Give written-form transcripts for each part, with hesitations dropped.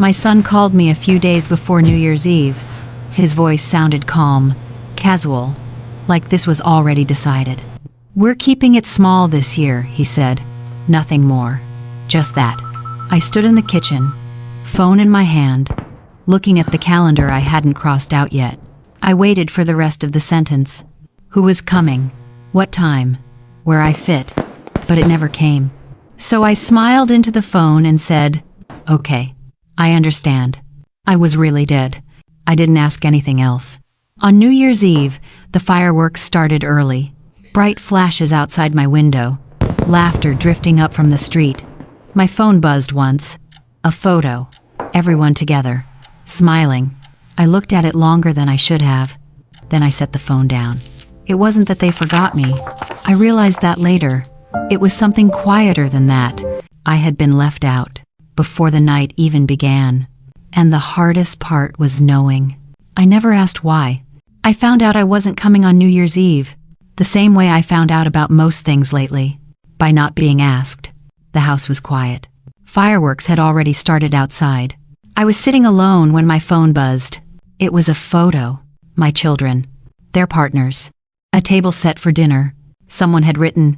My son called me a few days before New Year's Eve. His voice sounded calm, casual, like this was already decided. "We're keeping it small this year," he said. Nothing more. Just that. I stood in the kitchen, phone in my hand, looking at the calendar I hadn't crossed out yet. I waited for the rest of the sentence. Who was coming? What time? Where I fit? But it never came. So I smiled into the phone and said, "Okay, I understand. I was really dead. I didn't ask anything else." On New Year's Eve, the fireworks started early. Bright flashes outside my window. Laughter drifting up from the street. My phone buzzed once. A photo. Everyone together. Smiling. I looked at it longer than I should have. Then I set the phone down. It wasn't that they forgot me. I realized that later. It was something quieter than that. I had been left out before the night even began. And the hardest part was knowing. I never asked why. I found out I wasn't coming on New Year's Eve, the same way I found out about most things lately, by not being asked. The house was quiet. Fireworks had already started outside. I was sitting alone when my phone buzzed. It was a photo. My children. Their partners. A table set for dinner. Someone had written,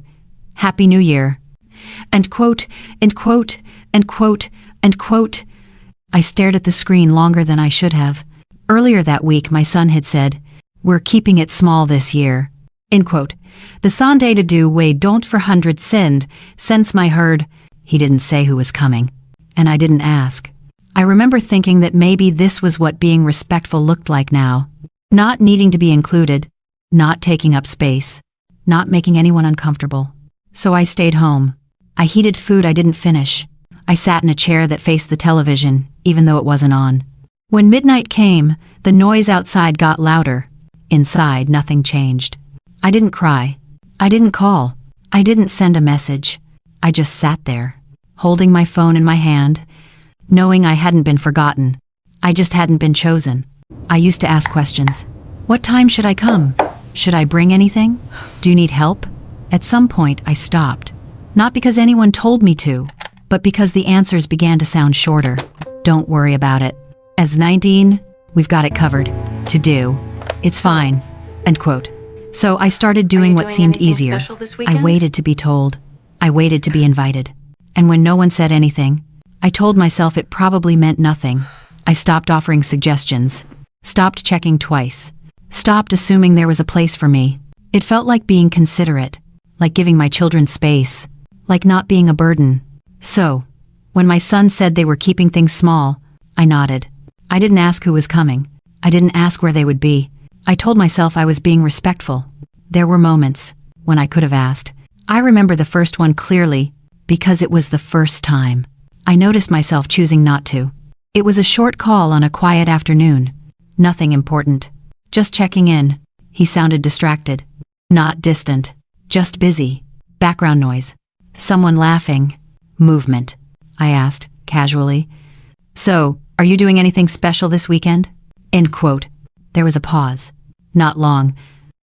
"Happy New Year." And quote, and quote, and quote, and quote. I stared at the screen longer than I should have. Earlier that week, my son had said, "We're keeping it small this year." End quote. The Sunday to do way don't for hundreds send, since my herd. He didn't say who was coming. And I didn't ask. I remember thinking that maybe this was what being respectful looked like now. Not needing to be included. Not taking up space. Not making anyone uncomfortable. So I stayed home. I heated food I didn't finish. I sat in a chair that faced the television, even though it wasn't on. When midnight came, the noise outside got louder. Inside, nothing changed. I didn't cry. I didn't call. I didn't send a message. I just sat there, holding my phone in my hand, knowing I hadn't been forgotten. I just hadn't been chosen. I used to ask questions. What time should I come? Should I bring anything? Do you need help? At some point, I stopped. Not because anyone told me to, but because the answers began to sound shorter. Don't worry about it. As 19, we've got it covered. To do. It's fine. End quote. So I started doing what seemed easier. I waited to be told. I waited to be invited. And when no one said anything, I told myself it probably meant nothing. I stopped offering suggestions. Stopped checking twice. Stopped assuming there was a place for me. It felt like being considerate. Like giving my children space. Like not being a burden. So, when my son said they were keeping things small, I nodded. I didn't ask who was coming. I didn't ask where they would be. I told myself I was being respectful. There were moments when I could have asked. I remember the first one clearly because it was the first time. I noticed myself choosing not to. It was a short call on a quiet afternoon. Nothing important. Just checking in. He sounded distracted. Not distant. Just busy. Background noise. Someone laughing. Movement. I asked, casually. "So, are you doing anything special this weekend?" End quote. There was a pause. Not long,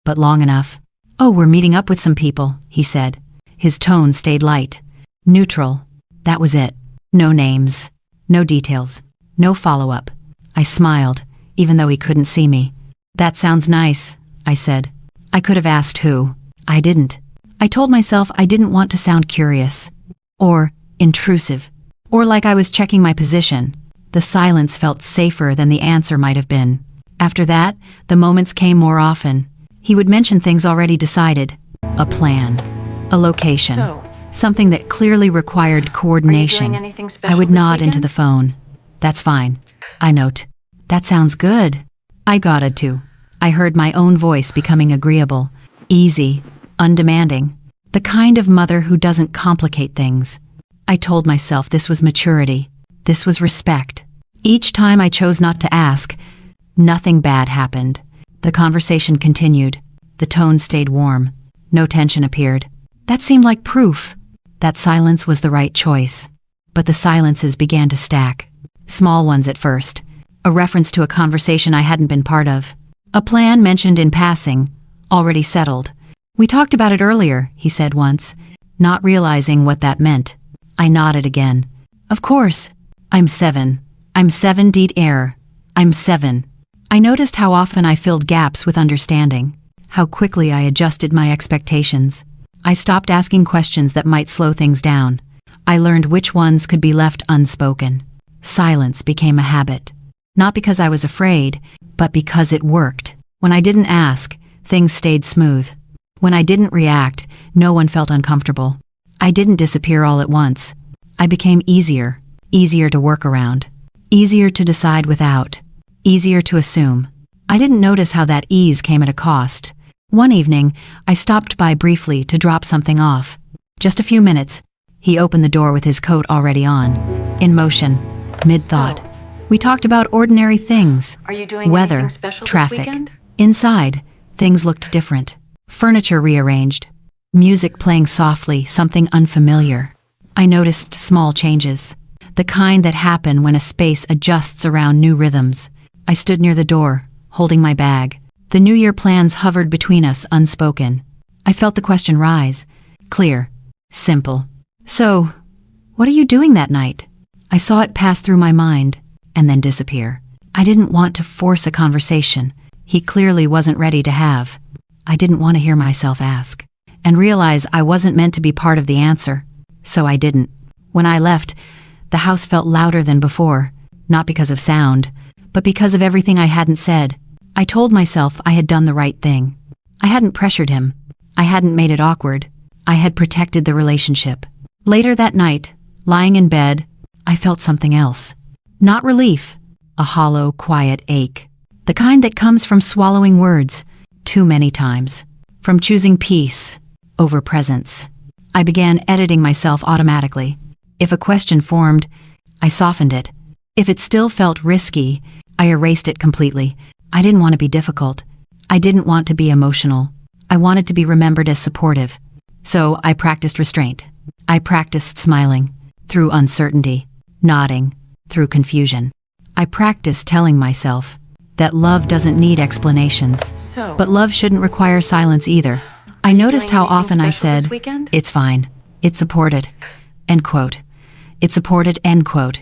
but long enough. "Oh, we're meeting up with some people," he said. His tone stayed light. Neutral. That was it. No names. No details. No follow-up. I smiled, even though he couldn't see me. "That sounds nice," I said. I could have asked who. I didn't. I told myself I didn't want to sound curious. Or intrusive. Or like I was checking my position. The silence felt safer than the answer might have been. After that, the moments came more often. He would mention things already decided. A plan. A location. Something that clearly required coordination. I would nod into the phone. "That's fine." I note. "That sounds good." I got it too. I heard my own voice becoming agreeable. Easy. Undemanding. The kind of mother who doesn't complicate things. I told myself this was maturity. This was respect. Each time I chose not to ask, nothing bad happened. The conversation continued. The tone stayed warm. No tension appeared. That seemed like proof. That silence was the right choice. But the silences began to stack. Small ones at first. A reference to a conversation I hadn't been part of. A plan mentioned in passing. Already settled. "We talked about it earlier," he said once, not realizing what that meant. I nodded again. "Of course. I'm 7. I'm 7 deed air. I'm 7. I noticed how often I filled gaps with understanding, how quickly I adjusted my expectations. I stopped asking questions that might slow things down. I learned which ones could be left unspoken. Silence became a habit. Not because I was afraid, but because it worked. When I didn't ask, things stayed smooth. When I didn't react, no one felt uncomfortable. I didn't disappear all at once. I became easier to work around, easier to decide without, easier to assume. I didn't notice how that ease came at a cost. One evening, I stopped by briefly to drop something off. Just a few minutes. He opened the door with his coat already on, in motion, mid-thought. So, We talked about ordinary things. are you doing Weather, anything special traffic. this weekend? Inside, things looked different. Furniture rearranged. Music playing softly, something unfamiliar. I noticed small changes. The kind that happen when a space adjusts around new rhythms. I stood near the door, holding my bag. The New Year plans hovered between us, unspoken. I felt the question rise. Clear. Simple. So, what are you doing that night? I saw it pass through my mind, and then disappear. I didn't want to force a conversation he clearly wasn't ready to have. I didn't want to hear myself ask, and realize I wasn't meant to be part of the answer, so I didn't. When I left, the house felt louder than before, not because of sound, but because of everything I hadn't said. I told myself I had done the right thing. I hadn't pressured him. I hadn't made it awkward. I had protected the relationship. Later that night, lying in bed, I felt something else. Not relief, a hollow, quiet ache. The kind that comes from swallowing words too many times, from choosing peace over presence. I began editing myself automatically. If a question formed, I softened it. If it still felt risky, I erased it completely. I didn't want to be difficult. I didn't want to be emotional. I wanted to be remembered as supportive. So I practiced restraint. I practiced smiling through uncertainty, nodding through confusion. I practiced telling myself that love doesn't need explanations, So, but love shouldn't require silence either. I noticed doing how anything often I special this said, weekend? "It's fine. It's supported." End quote. It supported, end quote,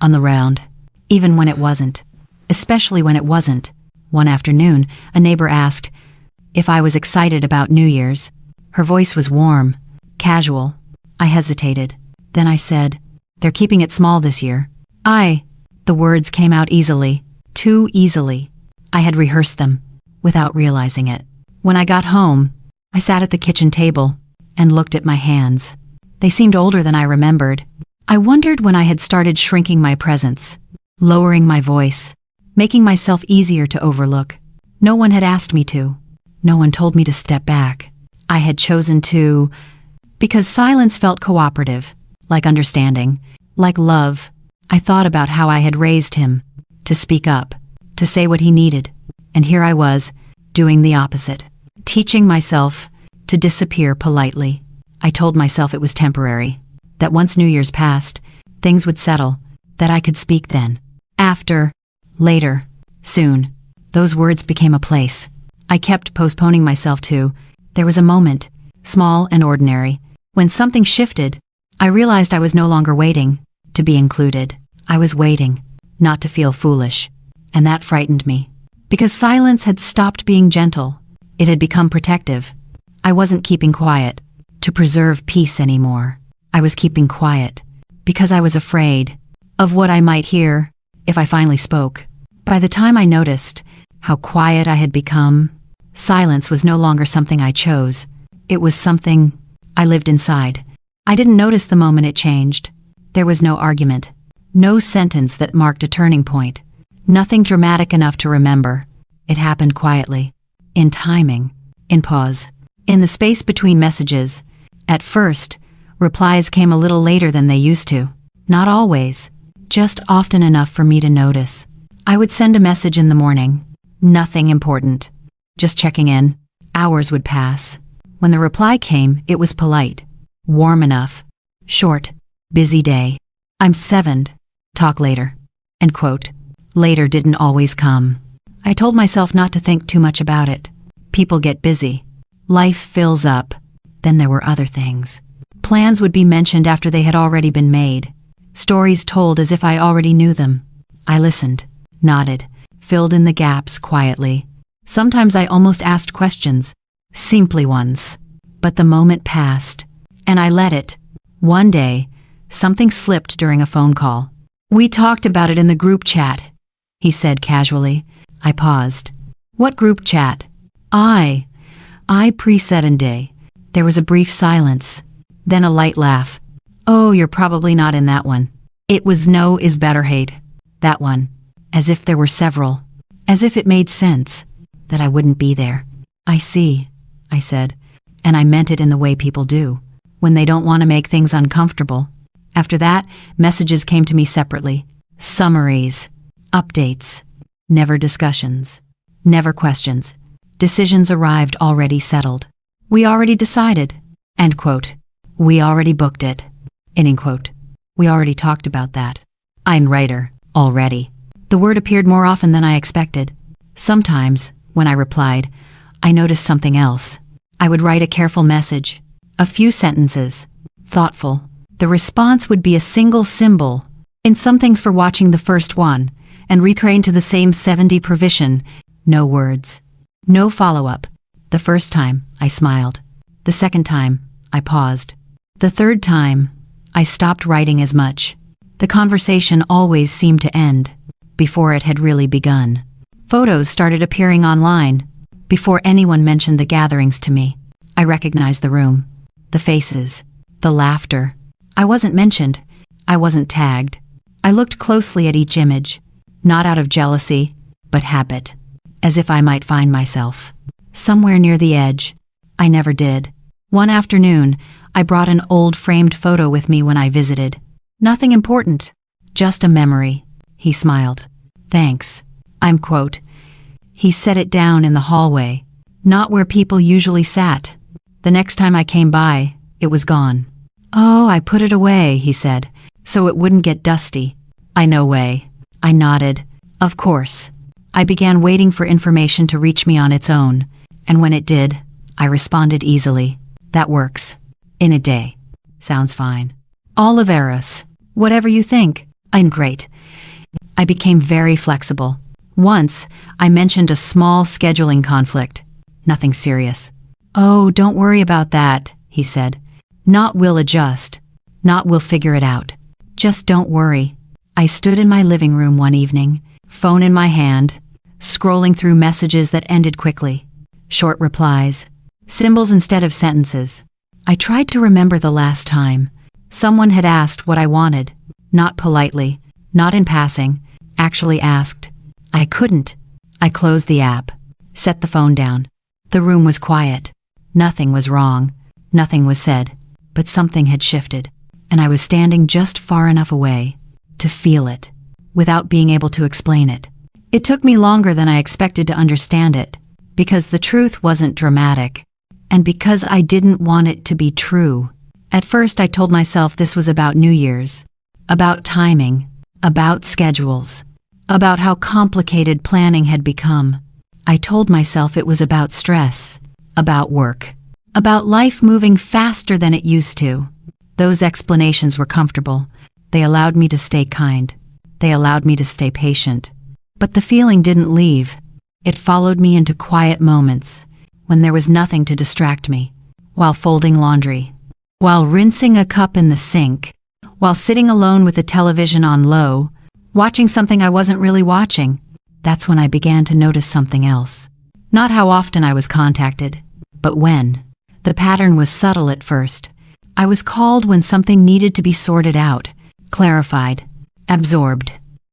on the round, even when it wasn't. Especially when it wasn't. One afternoon, a neighbor asked if I was excited about New Year's. Her voice was warm, casual. I hesitated. Then I said, "They're keeping it small this year." The words came out easily, too easily. I had rehearsed them, without realizing it. When I got home, I sat at the kitchen table and looked at my hands. They seemed older than I remembered. I wondered when I had started shrinking my presence, lowering my voice, making myself easier to overlook. No one had asked me to. No one told me to step back. I had chosen to, because silence felt cooperative, like understanding, like love. I thought about how I had raised him, to speak up, to say what he needed. And here I was, doing the opposite, teaching myself to disappear politely. I told myself it was temporary, that once New Year's passed, things would settle, that I could speak then. After, later, soon. Those words became a place. I kept postponing myself to. There was a moment, small and ordinary, when something shifted. I realized I was no longer waiting to be included. I was waiting, not to feel foolish. And that frightened me. Because silence had stopped being gentle. It had become protective. I wasn't keeping quiet to preserve peace anymore. I was keeping quiet because I was afraid of what I might hear if I finally spoke. By the time I noticed how quiet I had become, silence was no longer something I chose. It was something I lived inside. I didn't notice the moment it changed. There was no argument, no sentence that marked a turning point, nothing dramatic enough to remember. It happened quietly, in timing, in pause, in the space between messages. At first, replies came a little later than they used to. Not always, just often enough for me to notice. I would send a message in the morning, nothing important, just checking in. Hours would pass. When the reply came, it was polite, warm enough, short, busy day. I'm 7. Talk later. End quote. Later didn't always come. I told myself not to think too much about it. People get busy. Life fills up. Then there were other things. Plans would be mentioned after they had already been made. Stories told as if I already knew them. I listened, nodded, filled in the gaps quietly. Sometimes I almost asked questions, simply ones. But the moment passed, and I let it. One day, something slipped during a phone call. "We talked about it in the group chat," he said casually. I paused. "What group chat?" I preset and day. There was a brief silence, then a light laugh. "Oh, you're probably not in that one." It was no is better hate. That one. As if there were several. As if it made sense that I wouldn't be there. "I see," I said, and I meant it in the way people do, when they don't want to make things uncomfortable. After that, messages came to me separately. Summaries, updates, never discussions, never questions. Decisions arrived already settled. "We already decided," end quote. "We already booked it," ending quote. "We already talked about that." Ein writer, already. The word appeared more often than I expected. Sometimes, when I replied, I noticed something else. I would write a careful message, a few sentences, thoughtful. The response would be a single symbol, in some things for watching the first one, and retrain to the same 70 provision. No words. No follow-up. The first time, I smiled. The second time, I paused. The third time, I stopped writing as much. The conversation always seemed to end, before it had really begun. Photos started appearing online, before anyone mentioned the gatherings to me. I recognized the room, the faces, the laughter. I wasn't mentioned. I wasn't tagged. I looked closely at each image, not out of jealousy, but habit, as if I might find myself somewhere near the edge. I never did. One afternoon, I brought an old framed photo with me when I visited. Nothing important, just a memory. He smiled. "Thanks." I'm quote. He set it down in the hallway, not where people usually sat. The next time I came by, it was gone. "Oh, I put it away," he said, "so it wouldn't get dusty." "I no way." I nodded. "Of course." I began waiting for information to reach me on its own, and when it did, I responded easily. "That works. In a day." "Sounds fine." "Oliveros. Whatever you think." "I'm great." I became very flexible. Once, I mentioned a small scheduling conflict. Nothing serious. "Oh, don't worry about that," he said. "Not we'll adjust. Not we'll figure it out. Just don't worry." I stood in my living room one evening, phone in my hand, scrolling through messages that ended quickly. Short replies, symbols instead of sentences. I tried to remember the last time someone had asked what I wanted, not politely, not in passing, actually asked. I couldn't. I closed the app, set the phone down. The room was quiet. Nothing was wrong. Nothing was said. But something had shifted, and I was standing just far enough away to feel it, without being able to explain it. It took me longer than I expected to understand it, because the truth wasn't dramatic, and because I didn't want it to be true. At first I told myself this was about New Year's, about timing, about schedules, about how complicated planning had become. I told myself it was about stress, about work, about life moving faster than it used to. Those explanations were comfortable. They allowed me to stay kind. They allowed me to stay patient. But the feeling didn't leave. It followed me into quiet moments, when there was nothing to distract me, while folding laundry, while rinsing a cup in the sink, while sitting alone with the television on low, watching something I wasn't really watching. That's when I began to notice something else. Not how often I was contacted, but when. The pattern was subtle at first. I was called when something needed to be sorted out, clarified, absorbed.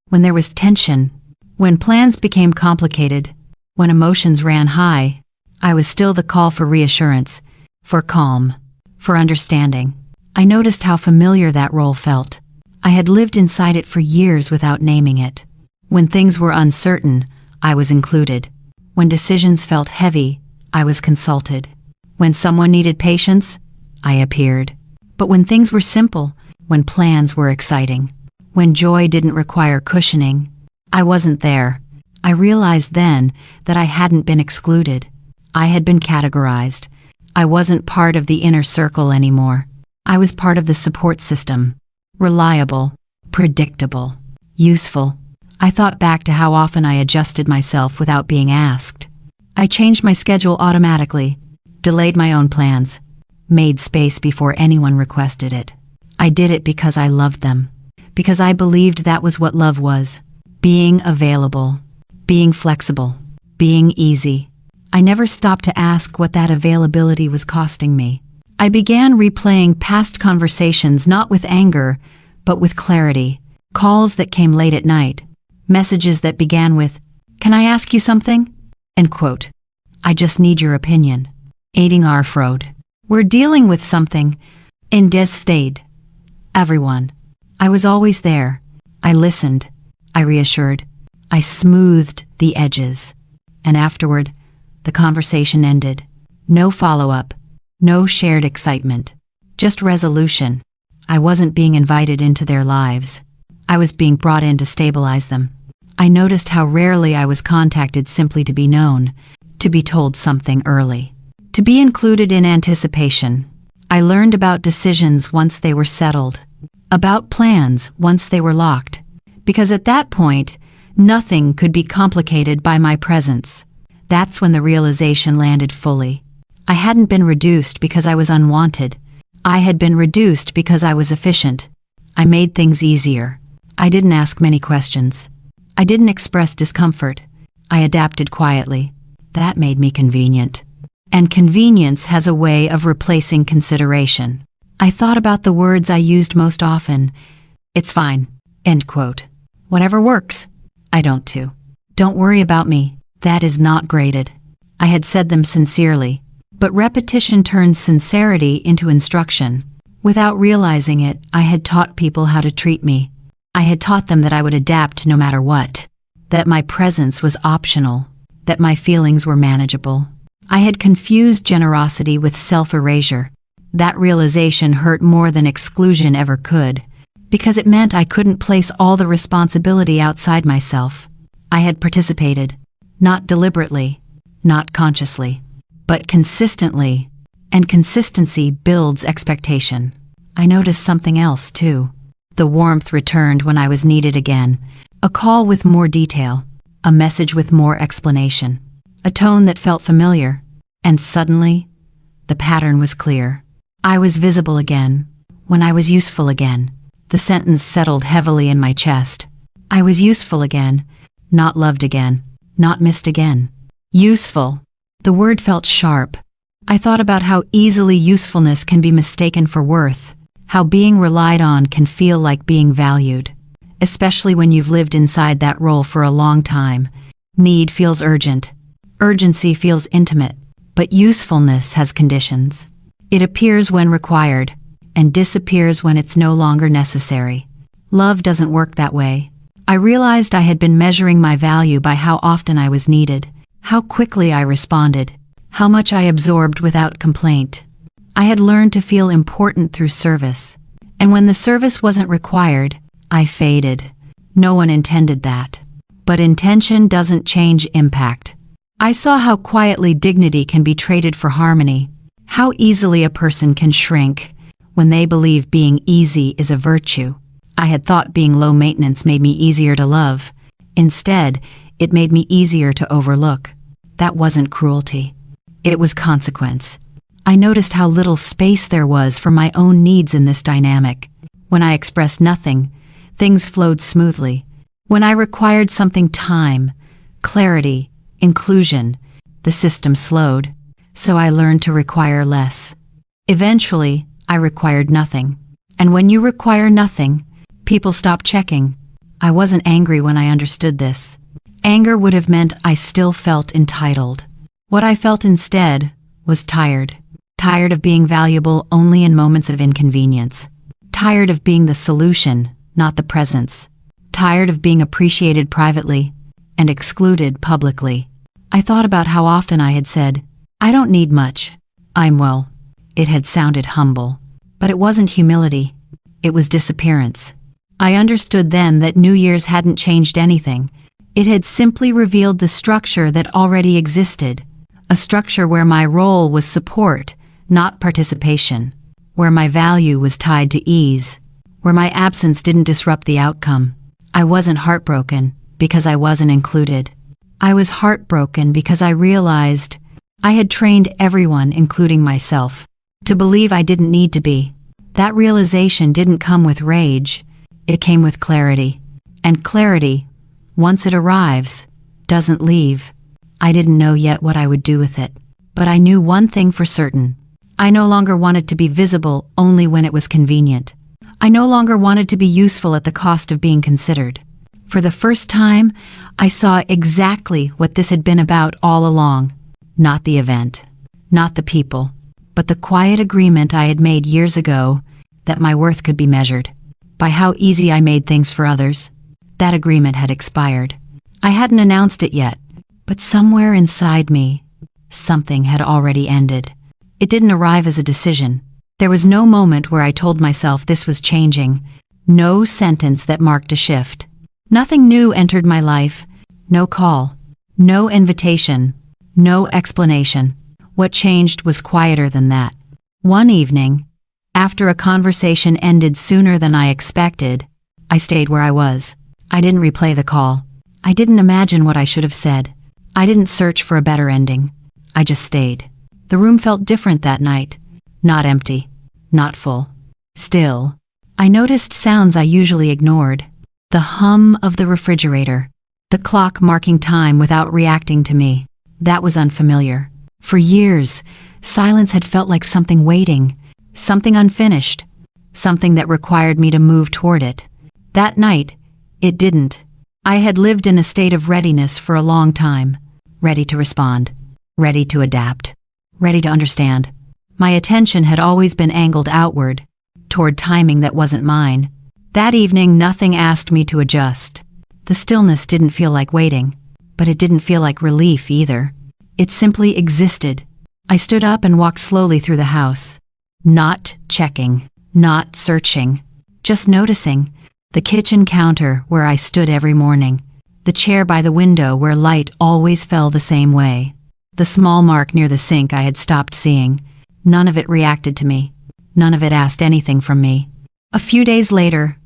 When there was tension, when plans became complicated, when emotions ran high, I was still the call for reassurance, for calm, for understanding. I noticed how familiar that role felt. I had lived inside it for years without naming it. When things were uncertain, I was included. When decisions felt heavy, I was consulted. When someone needed patience, I appeared. But when things were simple, when plans were exciting, when joy didn't require cushioning, I wasn't there. I realized then that I hadn't been excluded. I had been categorized. I wasn't part of the inner circle anymore. I was part of the support system. Reliable, predictable, useful. I thought back to how often I adjusted myself without being asked. I changed my schedule automatically, delayed my own plans, made space before anyone requested it. I did it because I loved them, because I believed that was what love was. Being available, being flexible, being easy. I never stopped to ask what that availability was costing me. I began replaying past conversations not with anger, but with clarity. Calls that came late at night. Messages that began with, "Can I ask you something?" End quote. "I just need your opinion." Aiding our fraud. "We're dealing with something." In this state. Everyone. I was always there. I listened. I reassured. I smoothed the edges. And afterward, the conversation ended. No follow-up. No shared excitement. Just resolution. I wasn't being invited into their lives. I was being brought in to stabilize them. I noticed how rarely I was contacted simply to be known, to be told something early, to be included in anticipation. I learned about decisions once they were settled, about plans once they were locked, because at that point, nothing could be complicated by my presence. That's when the realization landed fully. I hadn't been reduced because I was unwanted. I had been reduced because I was efficient. I made things easier. I didn't ask many questions. I didn't express discomfort. I adapted quietly. That made me convenient. And convenience has a way of replacing consideration. I thought about the words I used most often. "It's fine." End quote. "Whatever works." "I don't too." "Don't worry about me." That is not graded. I had said them sincerely, but repetition turned sincerity into instruction. Without realizing it, I had taught people how to treat me. I had taught them that I would adapt no matter what, that my presence was optional, that my feelings were manageable. I had confused generosity with self-erasure. That realization hurt more than exclusion ever could, because it meant I couldn't place all the responsibility outside myself. I had participated, not deliberately, not consciously, but consistently, and consistency builds expectation. I noticed something else, too. The warmth returned when I was needed again. A call with more detail, a message with more explanation, a tone that felt familiar, and suddenly, the pattern was clear. I was visible again, when I was useful again. The sentence settled heavily in my chest. I was useful again, not loved again, not missed again. Useful. The word felt sharp. I thought about how easily usefulness can be mistaken for worth, how being relied on can feel like being valued, especially when you've lived inside that role for a long time. Need feels urgent. Urgency feels intimate, but usefulness has conditions. It appears when required, and disappears when it's no longer necessary. Love doesn't work that way. I realized I had been measuring my value by how often I was needed, how quickly I responded, how much I absorbed without complaint. I had learned to feel important through service, and when the service wasn't required, I faded. No one intended that. But intention doesn't change impact. I saw how quietly dignity can be traded for harmony, how easily a person can shrink when they believe being easy is a virtue. I had thought being low maintenance made me easier to love. Instead, it made me easier to overlook. That wasn't cruelty. It was consequence. I noticed how little space there was for my own needs in this dynamic. When I expressed nothing, things flowed smoothly. When I required something time, clarity, inclusion, the system slowed. So I learned to require less. Eventually, I required nothing. And when you require nothing, people stop checking. I wasn't angry when I understood this. Anger would have meant I still felt entitled. What I felt instead was tired. Tired of being valuable only in moments of inconvenience. Tired of being the solution, not the presence. Tired of being appreciated privately and excluded publicly. I thought about how often I had said, "I don't need much. I'm well." It had sounded humble, but it wasn't humility. It was disappearance. I understood then that New Year's hadn't changed anything. It had simply revealed the structure that already existed, a structure where my role was support, not participation, where my value was tied to ease, where my absence didn't disrupt the outcome. I wasn't heartbroken. because I wasn't included. I was heartbroken because I realized I had trained everyone, including myself, to believe I didn't need to be. That realization didn't come with rage, it came with clarity. And clarity, once it arrives, doesn't leave. I didn't know yet what I would do with it, but I knew one thing for certain. I no longer wanted to be visible only when it was convenient. I no longer wanted to be useful at the cost of being considered. For the first time, I saw exactly what this had been about all along. Not the event, not the people, but the quiet agreement I had made years ago that my worth could be measured by how easy I made things for others. That agreement had expired. I hadn't announced it yet, but somewhere inside me, something had already ended. It didn't arrive as a decision. There was no moment where I told myself this was changing, no sentence that marked a shift. Nothing new entered my life, no call, no invitation, no explanation. What changed was quieter than that. One evening, after a conversation ended sooner than I expected, I stayed where I was. I didn't replay the call. I didn't imagine what I should have said. I didn't search for a better ending. I just stayed. The room felt different that night. Not empty, not full. Still, I noticed sounds I usually ignored. The hum of the refrigerator, the clock marking time without reacting to me. That was unfamiliar. For years, silence had felt like something waiting, something unfinished, something that required me to move toward it. That night, it didn't. I had lived in a state of readiness for a long time, ready to respond, ready to adapt, ready to understand. My attention had always been angled outward, toward timing that wasn't mine. That evening, nothing asked me to adjust. The stillness didn't feel like waiting, but it didn't feel like relief either. It simply existed. I stood up and walked slowly through the house. Not checking, not searching, just noticing. The kitchen counter where I stood every morning. The chair by the window where light always fell the same way. The small mark near the sink I had stopped seeing. None of it reacted to me. None of it asked anything from me. A few days later,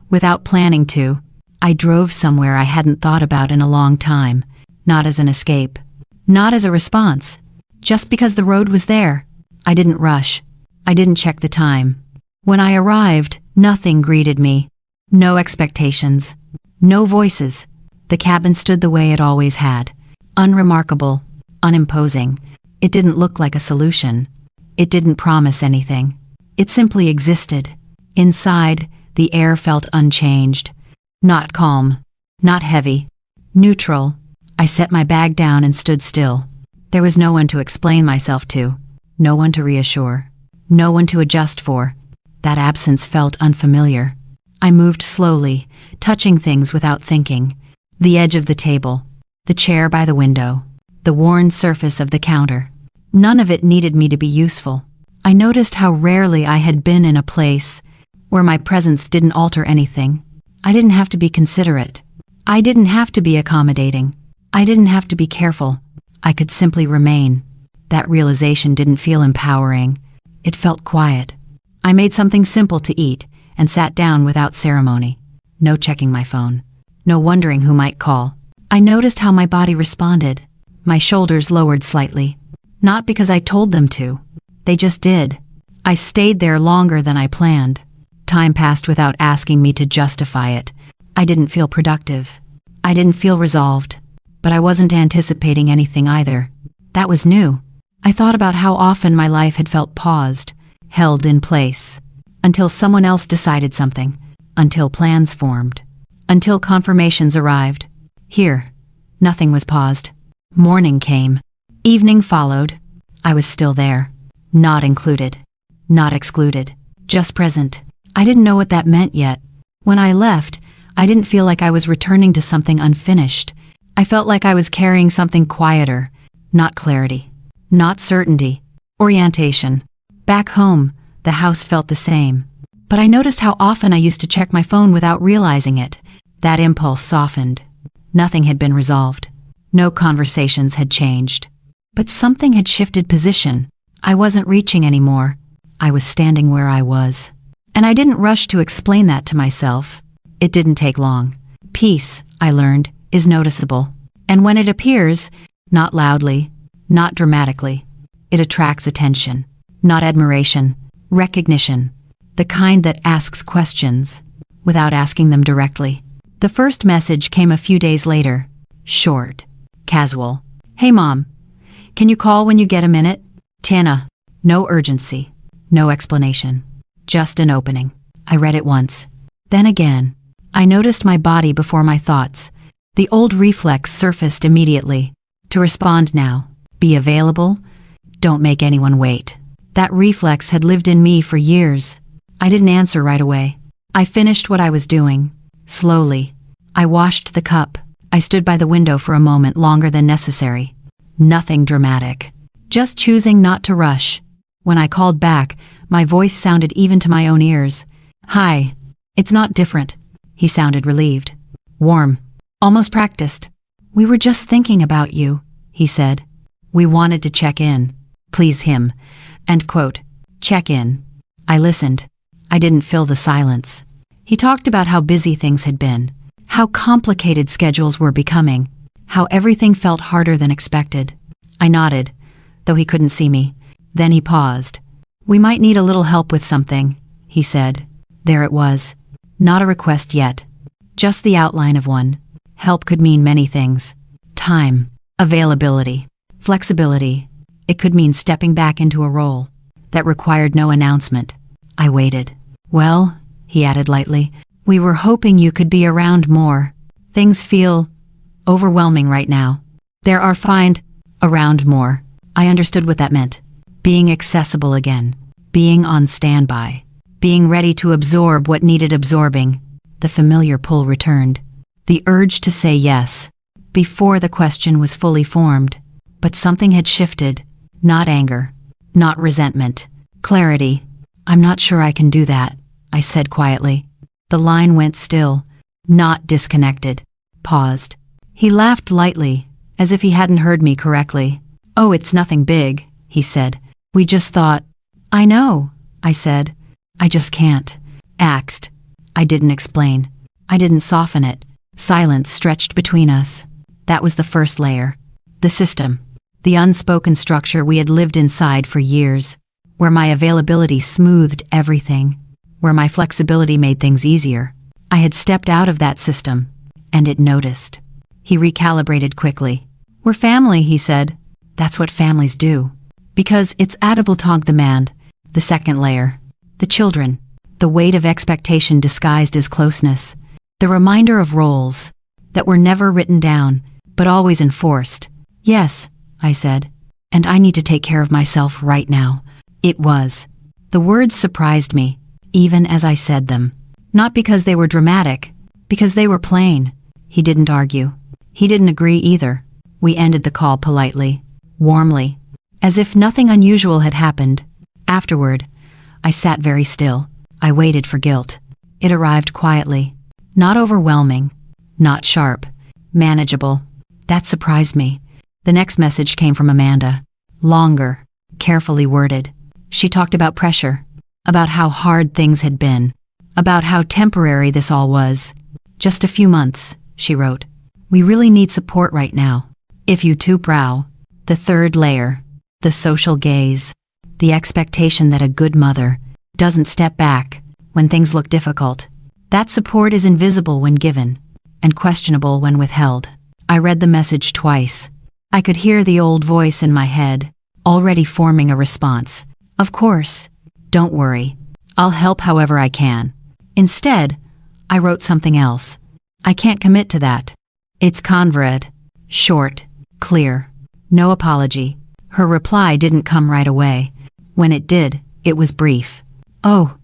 without planning to, I drove somewhere I hadn't thought about in a long time. Not as an escape. Not as a response. Just because the road was there. I didn't rush. I didn't check the time. When I arrived, nothing greeted me. No expectations. No voices. The cabin stood the way it always had. Unremarkable. Unimposing. It didn't look like a solution. It didn't promise anything. It simply existed. Inside, the air felt unchanged. Not calm. Not heavy. Neutral. I set my bag down and stood still. There was no one to explain myself to. No one to reassure. No one to adjust for. That absence felt unfamiliar. I moved slowly, touching things without thinking. The edge of the table. The chair by the window. The worn surface of the counter. None of it needed me to be useful. I noticed how rarely I had been in a place where my presence didn't alter anything. I didn't have to be considerate. I didn't have to be accommodating. I didn't have to be careful. I could simply remain. That realization didn't feel empowering. It felt quiet. I made something simple to eat and sat down without ceremony. No checking my phone. No wondering who might call. I noticed how my body responded. My shoulders lowered slightly. Not because I told them to. They just did. I stayed there longer than I planned. Time passed without asking me to justify it. I didn't feel productive. I didn't feel resolved. But I wasn't anticipating anything either. That was new. I thought about how often my life had felt paused, held in place, until someone else decided something, until plans formed, until confirmations arrived. Here, nothing was paused. Morning came. Evening followed. I was still there. Not included. Not excluded. Just present. I didn't know what that meant yet. When I left, I didn't feel like I was returning to something unfinished. I felt like I was carrying something quieter. Not clarity. Not certainty. Orientation. Back home, the house felt the same. But I noticed how often I used to check my phone without realizing it. That impulse softened. Nothing had been resolved. No conversations had changed. But something had shifted position. I wasn't reaching anymore. I was standing where I was. And I didn't rush to explain that to myself. It didn't take long. Peace, I learned, is noticeable. And when it appears, not loudly, not dramatically, it attracts attention, not admiration, recognition, the kind that asks questions without asking them directly. The first message came a few days later, short, casual. Hey Mom, can you call when you get a minute? Tana. No urgency, no explanation, just an opening. I read it once. Then again, I noticed my body before my thoughts. The old reflex surfaced immediately. To respond now, be available, don't make anyone wait. That reflex had lived in me for years. I didn't answer right away. I finished what I was doing. Slowly. I washed the cup. I stood by the window for a moment longer than necessary. Nothing dramatic. Just choosing not to rush. When I called back, my voice sounded even to my own ears. Hi. It's not different. He sounded relieved. Warm. Almost practiced. We were just thinking about you, he said. We wanted to check in. Please him. End quote. Check in. I listened. I didn't fill the silence. He talked about how busy things had been, how complicated schedules were becoming, how everything felt harder than expected. I nodded, though he couldn't see me. Then he paused. We might need a little help with something, he said. There it was. Not a request yet. Just the outline of one. Help could mean many things. Time, availability, flexibility. It could mean stepping back into a role that required no announcement. I waited. Well, he added lightly, we were hoping you could be around more. Things feel overwhelming right now. There are around more. I understood what that meant. Being accessible again. Being on standby. Being ready to absorb what needed absorbing. The familiar pull returned. The urge to say yes. Before the question was fully formed. But something had shifted. Not anger. Not resentment. Clarity. I'm not sure I can do that, I said quietly. The line went still. Not disconnected. Paused. He laughed lightly, as if he hadn't heard me correctly. Oh, it's nothing big, he said. We just thought. I know, I said. I just can't. Axed. I didn't explain. I didn't soften it. Silence stretched between us. That was the first layer. The system. The unspoken structure we had lived inside for years, where my availability smoothed everything, where my flexibility made things easier. I had stepped out of that system, and it noticed. He recalibrated quickly. We're family, he said. That's what families do. Because it's Adabultog demand, the second layer. The children. The weight of expectation disguised as closeness. The reminder of roles that were never written down, but always enforced. Yes, I said. And I need to take care of myself right now. It was. The words surprised me, even as I said them. Not because they were dramatic, because they were plain. He didn't argue. He didn't agree either. We ended the call politely, warmly, as if nothing unusual had happened. Afterward, I sat very still. I waited for guilt. It arrived quietly. Not overwhelming. Not sharp. Manageable. That surprised me. The next message came from Amanda. Longer. Carefully worded. She talked about pressure. About how hard things had been. About how temporary this all was. Just a few months, she wrote. We really need support right now. If you too brow. The third layer. The social gaze. The expectation that a good mother doesn't step back when things look difficult. That support is invisible when given, and questionable when withheld. I read the message twice. I could hear the old voice in my head, already forming a response. Of course. Don't worry. I'll help however I can. Instead, I wrote something else. I can't commit to that. It's Conrad. Short. Clear. No apology. Her reply didn't come right away. When it did, it was brief. Oh,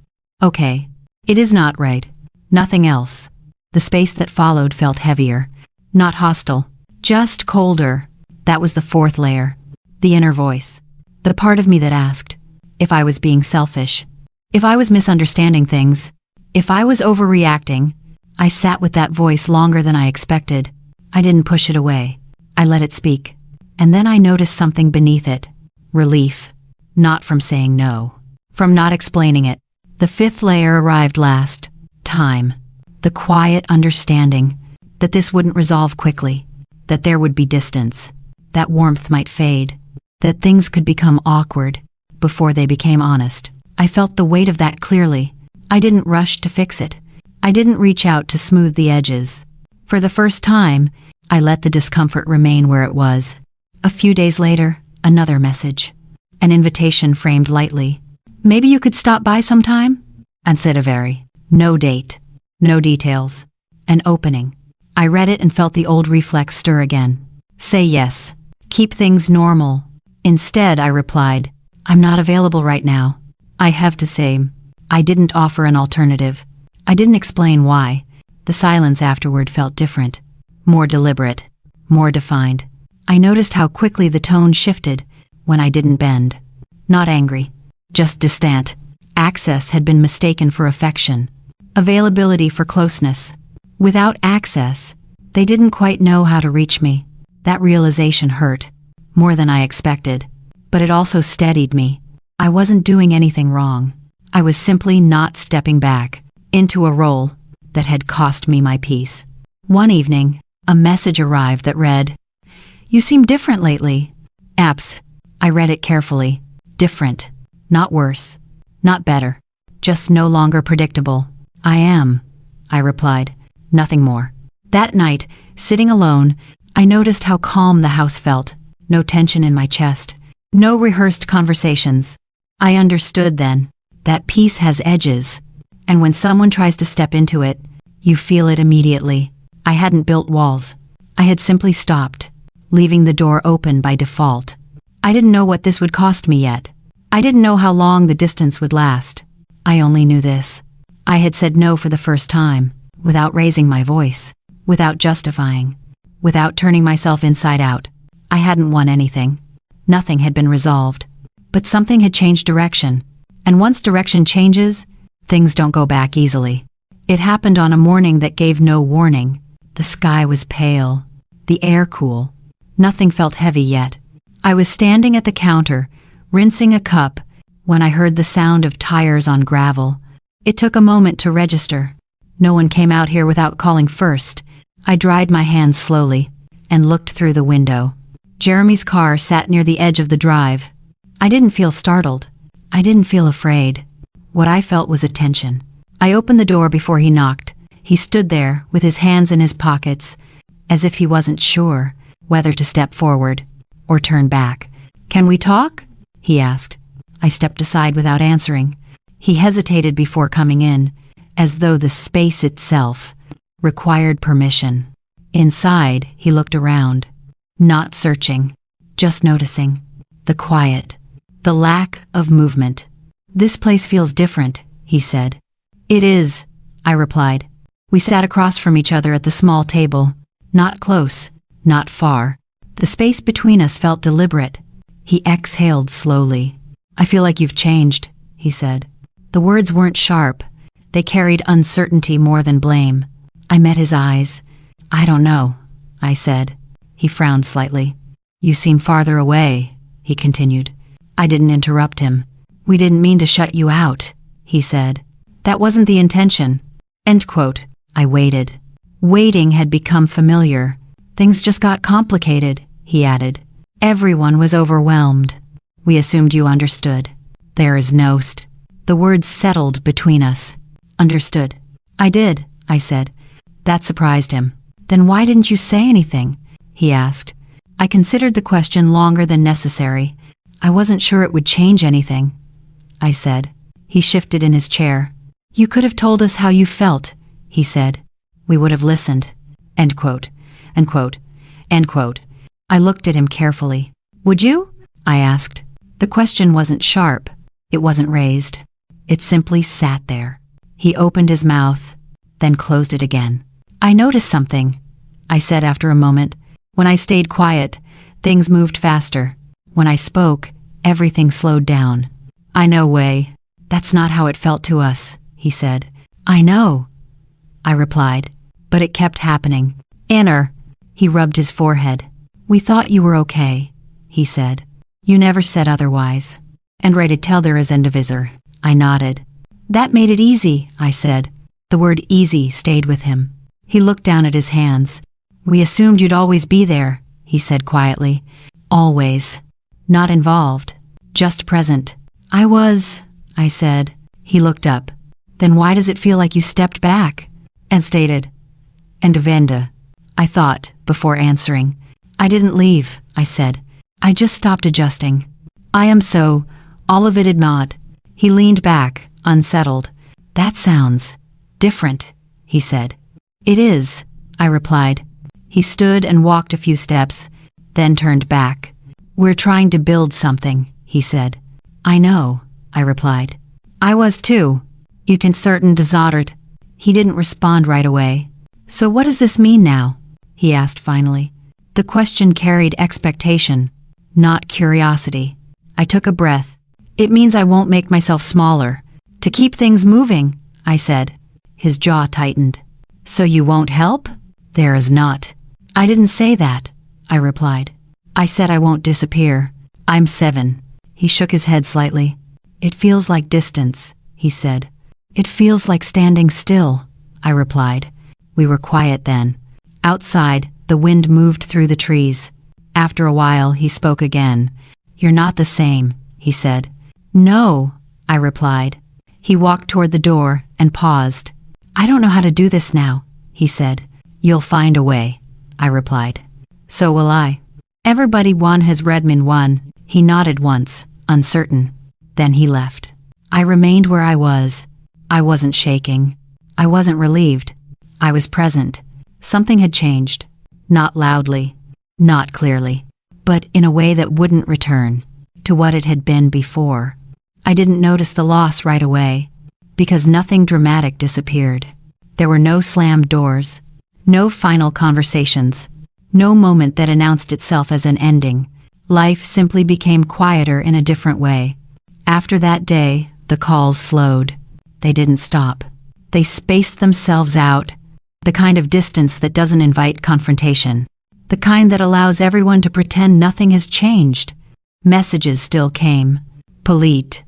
okay. It is not right. Nothing else. The space that followed felt heavier. Not hostile. Just colder. That was the fourth layer. The inner voice. The part of me that asked if I was being selfish. If I was misunderstanding things. If I was overreacting. I sat with that voice longer than I expected. I didn't push it away. I let it speak. And then I noticed something beneath it. Relief. Not from saying no. From not explaining it. The fifth layer arrived last. Time. The quiet understanding. that this wouldn't resolve quickly, that there would be distance, that warmth might fade, that things could become awkward before they became honest. I felt the weight of that clearly. I didn't rush to fix it. I didn't reach out to smooth the edges. For the first time, I let the discomfort remain where it was. A few days later, another message. An invitation framed lightly. Maybe you could stop by sometime? And said a very. No date. No details. An opening. I read it and felt the old reflex stir again. Say yes. Keep things normal. Instead, I replied, I'm not available right now. I have to say, I didn't offer an alternative. I didn't explain why. The silence afterward felt different. More deliberate. More defined. I noticed how quickly the tone shifted when I didn't bend. Not angry. Just distant. Access had been mistaken for affection. Availability for closeness. Without access, they didn't quite know how to reach me. That realization hurt, more than I expected. But it also steadied me. I wasn't doing anything wrong. I was simply not stepping back into a role that had cost me my peace. One evening, a message arrived that read, You seem different lately. Apps. I read it carefully. Different. Not worse. Not better. Just no longer predictable. I am, I replied. Nothing more. That night, sitting alone, I noticed how calm the house felt. No tension in my chest. No rehearsed conversations. I understood then that peace has edges, and when someone tries to step into it, you feel it immediately. I hadn't built walls. I had simply stopped, leaving the door open by default. I didn't know what this would cost me yet. I didn't know how long the distance would last. I only knew this. I had said no for the first time, without raising my voice, without justifying, without turning myself inside out. I hadn't won anything. Nothing had been resolved. But something had changed direction. And once direction changes, things don't go back easily. It happened on a morning that gave no warning. The sky was pale, the air cool. Nothing felt heavy yet. I was standing at the counter, rinsing a cup, when I heard the sound of tires on gravel. It took a moment to register. No one came out here without calling first. I dried my hands slowly and looked through the window. Jeremy's car sat near the edge of the drive. I didn't feel startled. I didn't feel afraid. What I felt was attention. I opened the door before he knocked. He stood there with his hands in his pockets, as if he wasn't sure whether to step forward or turn back. Can we talk? He asked. I stepped aside without answering. He hesitated before coming in, as though the space itself required permission. Inside, he looked around, not searching, just noticing. The quiet, the lack of movement. This place feels different, he said. It is, I replied. We sat across from each other at the small table, not close, not far. The space between us felt deliberate. He exhaled slowly. I feel like you've changed, he said. The words weren't sharp. They carried uncertainty more than blame. I met his eyes. I don't know, I said. He frowned slightly. You seem farther away, he continued. I didn't interrupt him. We didn't mean to shut you out, he said. That wasn't the intention. End quote. I waited. Waiting had become familiar. Things just got complicated, he added. Everyone was overwhelmed. We assumed you understood. There is no The words settled between us. Understood. I did, I said. That surprised him. Then why didn't you say anything? He asked. I considered the question longer than necessary. I wasn't sure it would change anything, I said. He shifted in his chair. You could have told us how you felt, he said. We would have listened. End quote. End quote. End quote. I looked at him carefully. Would you? I asked. The question wasn't sharp. It wasn't raised. It simply sat there. He opened his mouth, then closed it again. I noticed something, I said after a moment. When I stayed quiet, things moved faster. When I spoke, everything slowed down. I know, Wei. That's not how it felt to us, he said. I know, I replied, but it kept happening. Inner. He rubbed his forehead. We thought you were okay, he said. You never said otherwise. And ready to tell there is indivisor. I nodded. That made it easy, I said. The word easy stayed with him. He looked down at his hands. We assumed you'd always be there, he said quietly. Always. Not involved. Just present. I said. He looked up. Then why does it feel like you stepped back? And stated. And Venda. I thought, before answering. I didn't leave, I said. I just stopped adjusting. I am so, all of it did not. He leaned back, unsettled. That sounds different, he said. It is, I replied. He stood and walked a few steps, then turned back. We're trying to build something, he said. I know, I replied. I was too. You can certain desodered. He didn't respond right away. So what does this mean now? He asked finally. The question carried expectation, not curiosity. I took a breath. It means I won't make myself smaller. To keep things moving, I said. His jaw tightened. So you won't help? There is not. I didn't say that, I replied. I said I won't disappear. I'm 7. He shook his head slightly. It feels like distance, he said. It feels like standing still, I replied. We were quiet then. Outside, the wind moved through the trees. After a while, he spoke again. You're not the same, he said. No, I replied. He walked toward the door and paused. I don't know how to do this now, he said. You'll find a way, I replied. So will I. Everybody one has Redmond one. He nodded once, uncertain. Then he left. I remained where I was. I wasn't shaking. I wasn't relieved. I was present. Something had changed. Not loudly, not clearly, but in a way that wouldn't return to what it had been before. I didn't notice the loss right away, because nothing dramatic disappeared. There were no slammed doors, no final conversations, no moment that announced itself as an ending. Life simply became quieter in a different way. After that day, the calls slowed. They didn't stop. They spaced themselves out, the kind of distance that doesn't invite confrontation, the kind that allows everyone to pretend nothing has changed. Messages still came, polite,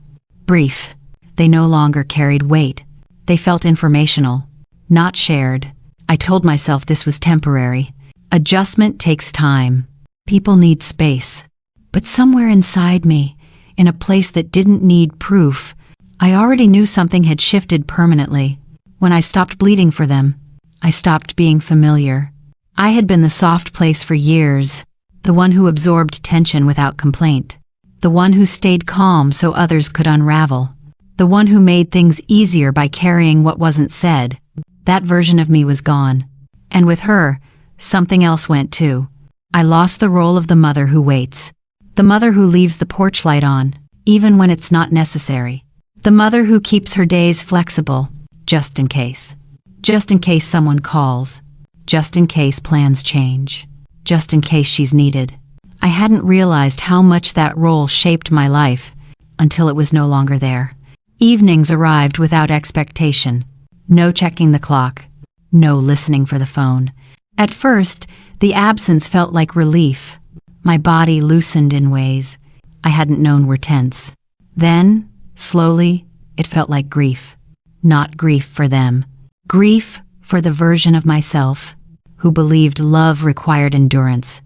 brief. They no longer carried weight. They felt informational, not shared. I told myself this was temporary. Adjustment takes time. People need space. But somewhere inside me, in a place that didn't need proof, I already knew something had shifted permanently. When I stopped bleeding for them, I stopped being familiar. I had been the soft place for years, the one who absorbed tension without complaint, the one who stayed calm so others could unravel, the one who made things easier by carrying what wasn't said. That version of me was gone. And with her, something else went too. I lost the role of the mother who waits, the mother who leaves the porch light on, even when it's not necessary, the mother who keeps her days flexible, just in case. Just in case someone calls, just in case plans change, just in case she's needed. I hadn't realized how much that role shaped my life until it was no longer there. Evenings arrived without expectation. No checking the clock, no listening for the phone. At first, the absence felt like relief. My body loosened in ways I hadn't known were tense. Then, slowly, it felt like grief. Not grief for them. Grief for the version of myself who believed love required endurance.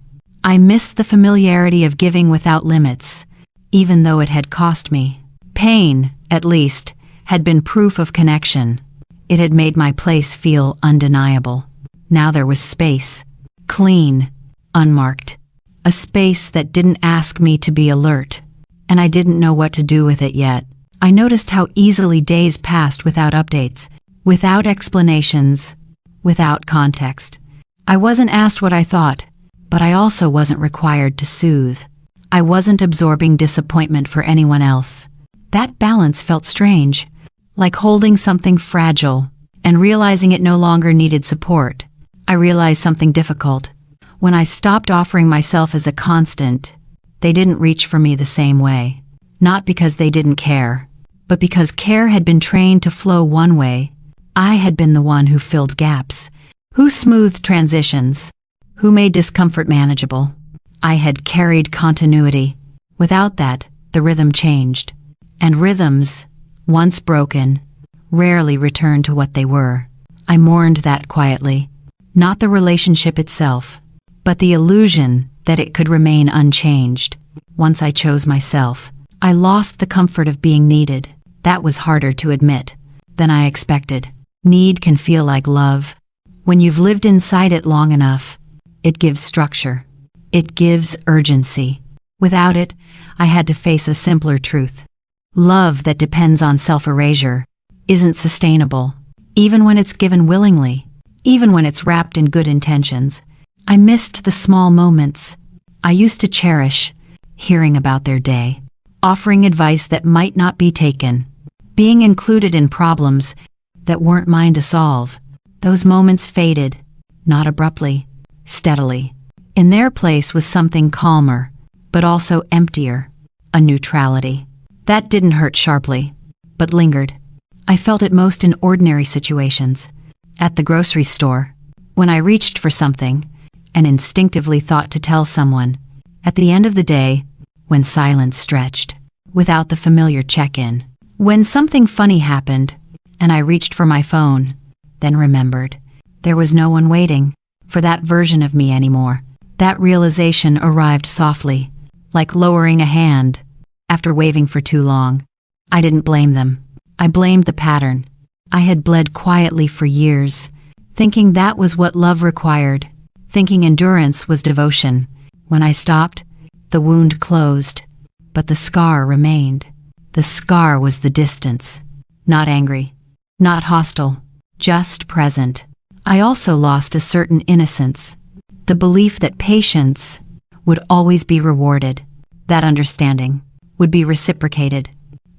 I missed the familiarity of giving without limits, even though it had cost me. Pain, at least, had been proof of connection. It had made my place feel undeniable. Now there was space, clean, unmarked. A space that didn't ask me to be alert, and I didn't know what to do with it yet. I noticed how easily days passed without updates, without explanations, without context. I wasn't asked what I thought, but I also wasn't required to soothe. I wasn't absorbing disappointment for anyone else. That balance felt strange, like holding something fragile and realizing it no longer needed support. I realized something difficult. When I stopped offering myself as a constant, they didn't reach for me the same way. Not because they didn't care, but because care had been trained to flow one way. I had been the one who filled gaps, who smoothed transitions, who made discomfort manageable. I had carried continuity. Without that, the rhythm changed. And rhythms, once broken, rarely return to what they were. I mourned that quietly. Not the relationship itself, but the illusion that it could remain unchanged. Once I chose myself, I lost the comfort of being needed. That was harder to admit than I expected. Need can feel like love. When you've lived inside it long enough, it gives structure. It gives urgency. Without it, I had to face a simpler truth. Love that depends on self-erasure isn't sustainable, even when it's given willingly, even when it's wrapped in good intentions. I missed the small moments I used to cherish, hearing about their day, offering advice that might not be taken, being included in problems that weren't mine to solve. Those moments faded, not abruptly, steadily. In their place was something calmer, but also emptier, a neutrality. That didn't hurt sharply, but lingered. I felt it most in ordinary situations. At the grocery store, when I reached for something and instinctively thought to tell someone. At the end of the day, when silence stretched, without the familiar check-in. When something funny happened, and I reached for my phone, then remembered. There was no one waiting for that version of me anymore. That realization arrived softly, like lowering a hand after waving for too long. I didn't blame them. I blamed the pattern. I had bled quietly for years, thinking that was what love required, thinking endurance was devotion. When I stopped, the wound closed, but the scar remained. The scar was the distance. Not angry, not hostile, just present. I also lost a certain innocence, the belief that patience would always be rewarded, that understanding would be reciprocated,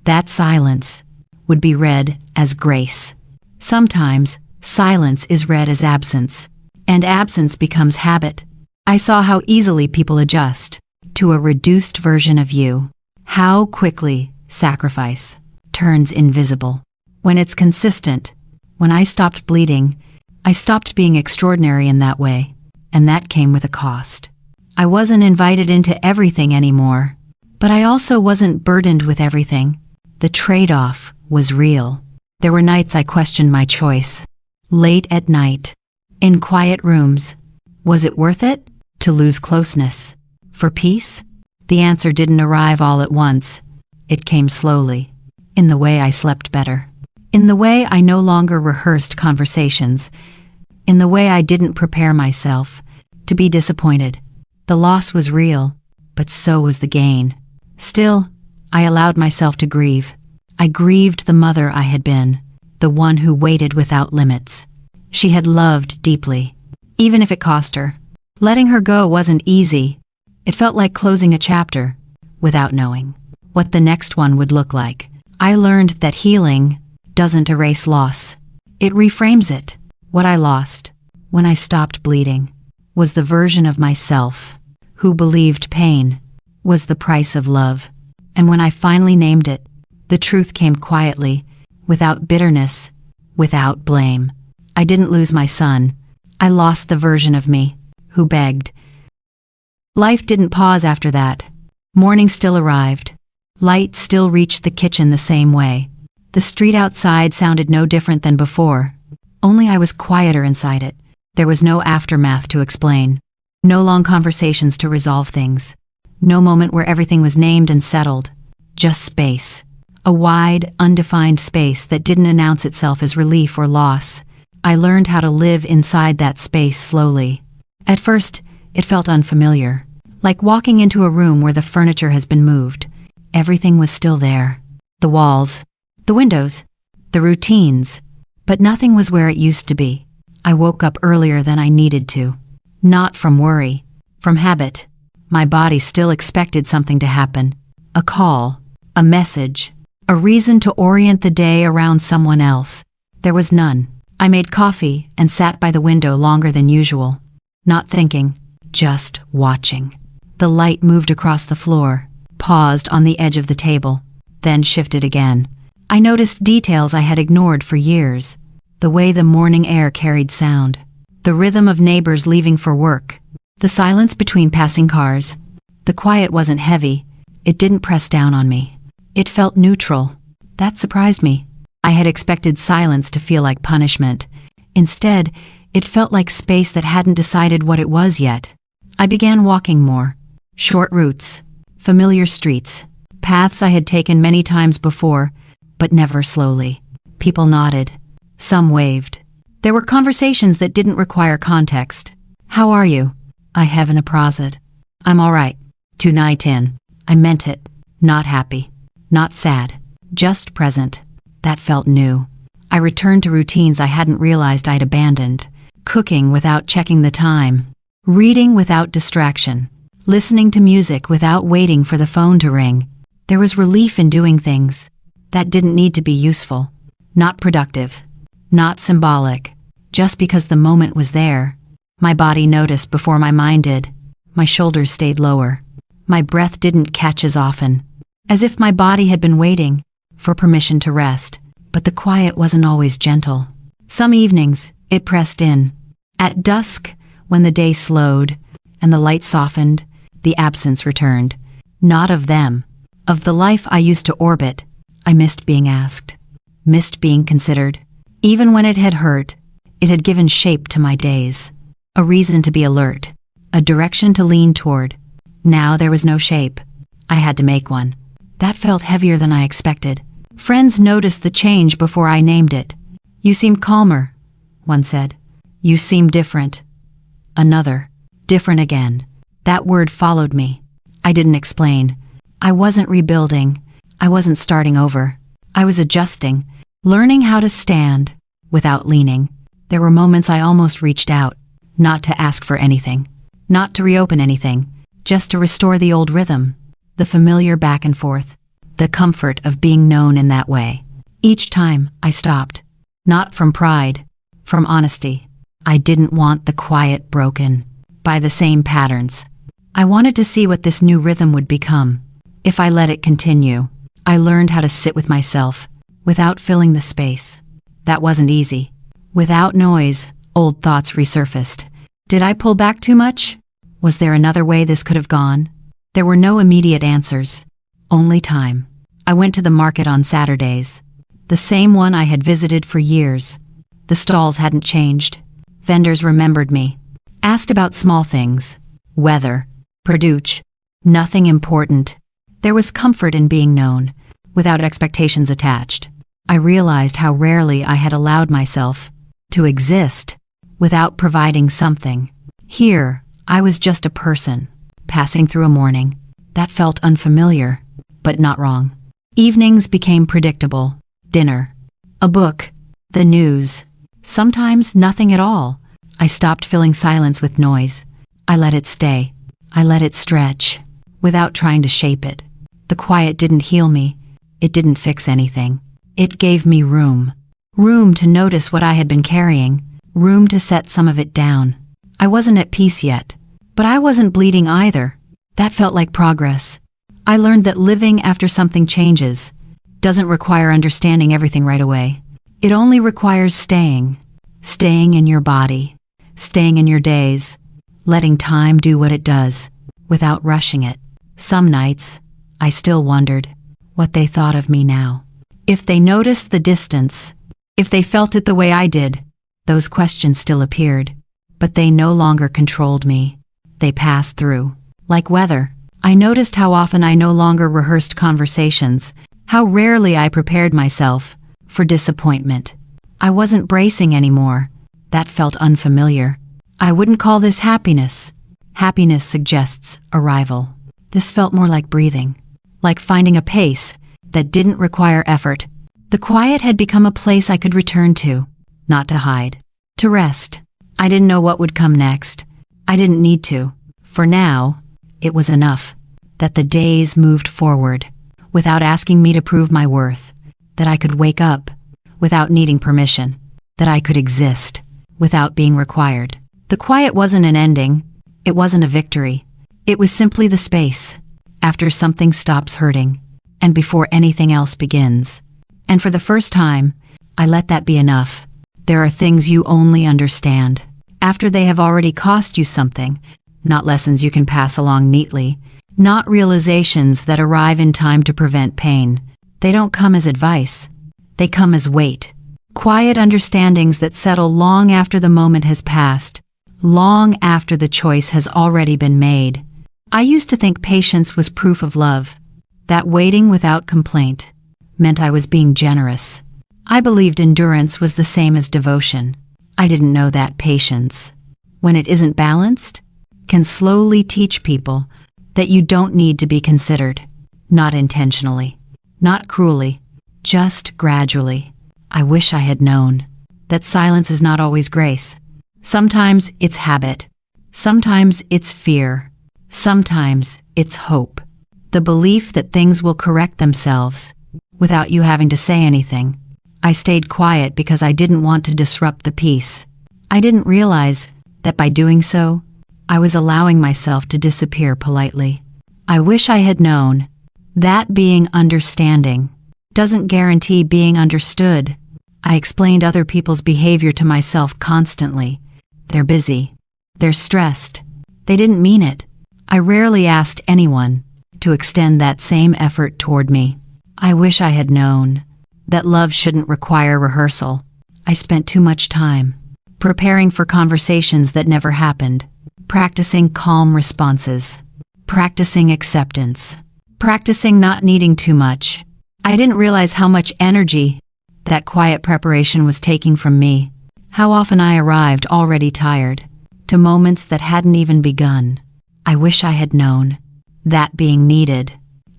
that silence would be read as grace. Sometimes silence is read as absence, and absence becomes habit. I saw how easily people adjust to a reduced version of you, how quickly sacrifice turns invisible. When it's consistent, when I stopped bleeding, I stopped being extraordinary in that way, and that came with a cost. I wasn't invited into everything anymore, but I also wasn't burdened with everything. The trade-off was real. There were nights I questioned my choice. Late at night, in quiet rooms. Was it worth it to lose closeness for peace? The answer didn't arrive all at once. It came slowly, in the way I slept better, in the way I no longer rehearsed conversations, in the way I didn't prepare myself to be disappointed. The loss was real, but so was the gain. Still, I allowed myself to grieve. I grieved the mother I had been, the one who waited without limits. She had loved deeply, even if it cost her. Letting her go wasn't easy. It felt like closing a chapter, without knowing what the next one would look like. I learned that healing doesn't erase loss. It reframes it. What I lost, when I stopped bleeding, was the version of myself who believed pain was the price of love. And when I finally named it, the truth came quietly, without bitterness, without blame. I didn't lose my son. I lost the version of me who begged. Life didn't pause after that. Morning still arrived. Light still reached the kitchen the same way. The street outside sounded no different than before, only I was quieter inside it. There was no aftermath to explain, no long conversations to resolve things, no moment where everything was named and settled. Just space. A wide, undefined space that didn't announce itself as relief or loss. I learned how to live inside that space slowly. At first, it felt unfamiliar, like walking into a room where the furniture has been moved. Everything was still there. The walls, the windows, the routines, but nothing was where it used to be. I woke up earlier than I needed to. Not from worry, from habit. My body still expected something to happen. A call, a message, a reason to orient the day around someone else. There was none. I made coffee and sat by the window longer than usual, not thinking, just watching. The light moved across the floor, paused on the edge of the table, then shifted again. I noticed details I had ignored for years. The way the morning air carried sound, the rhythm of neighbors leaving for work, the silence between passing cars. The quiet wasn't heavy. It didn't press down on me. It felt neutral. That surprised me. I had expected silence to feel like punishment. Instead, It felt like space that hadn't decided what it was yet. I began walking more. Short routes, familiar streets, paths I had taken many times before, but never slowly. People nodded. Some waved. There were conversations that didn't require context. "How are you?" I haven't a prosod. "I'm all right." Tonight in. I meant it. Not happy. Not sad. Just present. That felt new. I returned to routines I hadn't realized I'd abandoned. Cooking without checking the time. Reading without distraction. Listening to music without waiting for the phone to ring. There was relief in doing things that didn't need to be useful. Not productive. Not symbolic. Just because the moment was there. My body noticed before my mind did. My shoulders stayed lower. My breath didn't catch as often. As if my body had been waiting for permission to rest. But the quiet wasn't always gentle. Some evenings, it pressed in. At dusk, when the day slowed and the light softened, the absence returned. Not of them. Of the life I used to orbit. I missed being asked. Missed being considered. Even when it had hurt, it had given shape to my days. A reason to be alert. A direction to lean toward. Now there was no shape. I had to make one. That felt heavier than I expected. Friends noticed the change before I named it. "You seem calmer," one said. "You seem different." Another. Different again. That word followed me. I didn't explain. I wasn't rebuilding. I wasn't starting over. I was adjusting, learning how to stand without leaning. There were moments I almost reached out, not to ask for anything, not to reopen anything, just to restore the old rhythm, the familiar back and forth, the comfort of being known in that way. Each time I stopped, not from pride, from honesty. I didn't want the quiet broken by the same patterns. I wanted to see what this new rhythm would become. If I let it continue, I learned how to sit with myself without filling the space. That wasn't easy. Without noise, old thoughts resurfaced. Did I pull back too much? Was there another way this could have gone? There were no immediate answers. Only time. I went to the market on Saturdays. The same one I had visited for years. The stalls hadn't changed. Vendors remembered me. Asked about small things. Weather. Produce. Nothing important. There was comfort in being known, without expectations attached. I realized how rarely I had allowed myself to exist without providing something. Here, I was just a person, passing through a morning. That felt unfamiliar, but not wrong. Evenings became predictable. Dinner. A book. The news. Sometimes nothing at all. I stopped filling silence with noise. I let it stay. I let it stretch, without trying to shape it. The quiet didn't heal me. It didn't fix anything. It gave me room. Room to notice what I had been carrying. Room to set some of it down. I wasn't at peace yet, but I wasn't bleeding either. That felt like progress. I learned that living after something changes doesn't require understanding everything right away. It only requires staying. Staying in your body. Staying in your days. Letting time do what it does, without rushing it. Some nights, I still wondered what they thought of me now. If they noticed the distance, if they felt it the way I did, those questions still appeared. But they no longer controlled me. They passed through. Like weather, I noticed how often I no longer rehearsed conversations, how rarely I prepared myself for disappointment. I wasn't bracing anymore. That felt unfamiliar. I wouldn't call this happiness. Happiness suggests arrival. This felt more like breathing, like finding a pace that didn't require effort. The quiet had become a place I could return to, not to hide, to rest. I didn't know what would come next. I didn't need to. For now, it was enough that the days moved forward without asking me to prove my worth, that I could wake up without needing permission, that I could exist without being required. The quiet wasn't an ending. It wasn't a victory. It was simply the space after something stops hurting and before anything else begins. And for the first time, I let that be enough. There are things you only understand after they have already cost you something, not lessons you can pass along neatly, not realizations that arrive in time to prevent pain. They don't come as advice. They come as weight. Quiet understandings that settle long after the moment has passed, long after the choice has already been made. I used to think patience was proof of love, that waiting without complaint meant I was being generous. I believed endurance was the same as devotion. I didn't know that patience, when it isn't balanced, can slowly teach people that you don't need to be considered, not intentionally, not cruelly, just gradually. I wish I had known that silence is not always grace. Sometimes it's habit. Sometimes it's fear. Sometimes it's hope. The belief that things will correct themselves without you having to say anything. I stayed quiet because I didn't want to disrupt the peace. I didn't realize that by doing so, I was allowing myself to disappear politely. I wish I had known that being understanding doesn't guarantee being understood. I explained other people's behavior to myself constantly. They're busy. They're stressed. They didn't mean it. I rarely asked anyone to extend that same effort toward me. I wish I had known that love shouldn't require rehearsal. I spent too much time preparing for conversations that never happened, practicing calm responses, practicing acceptance, practicing not needing too much. I didn't realize how much energy that quiet preparation was taking from me, how often I arrived already tired, to moments that hadn't even begun. I wish I had known that being needed